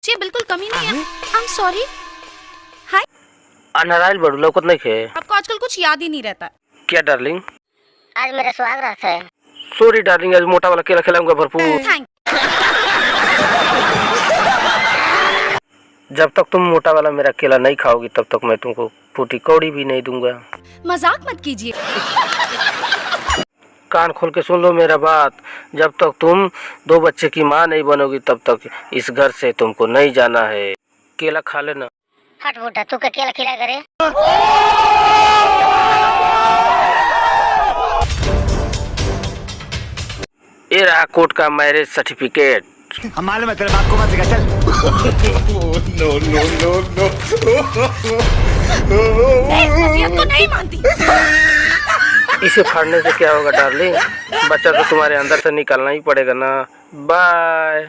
चाहिए बिल्कुल कमी नहीं है। I am sorry. Hi. Narayan बड़ू लौकत नहीं खे। आपको आजकल कुछ याद ही नहीं रहता। क्या डार्लिंग? आज मेरा सुहाग रात है। सॉरी डार्लिंग, आज मोटा वाला केला खिलाऊंगा भरपूर। थैंक। जब तक तुम मोटा वाला मेरा केला नहीं खाओगी तब तक मैं तुमको फूटी कौड़ी भी नहीं दूंगा। मजाक मत कीजिए। कान खोल के सुन लो मेरा बात, जब तक तुम 2 बच्चे की माँ नहीं बनोगी तब तक इस घर से तुमको नहीं जाना है। केला खा लेना। हट बूटा, तू क्या केला खिला करे? ये रहा कोर्ट का मैरिज सर्टिफिकेट। हमारे में तेरे बाप को मत सिखा, चल। नो नो नो नसीहत को नहीं मानती। इसे फाड़ने से क्या होगा डार्लिंग, बच्चा तो तुम्हारे अंदर से निकालना ही पड़ेगा ना। बाय।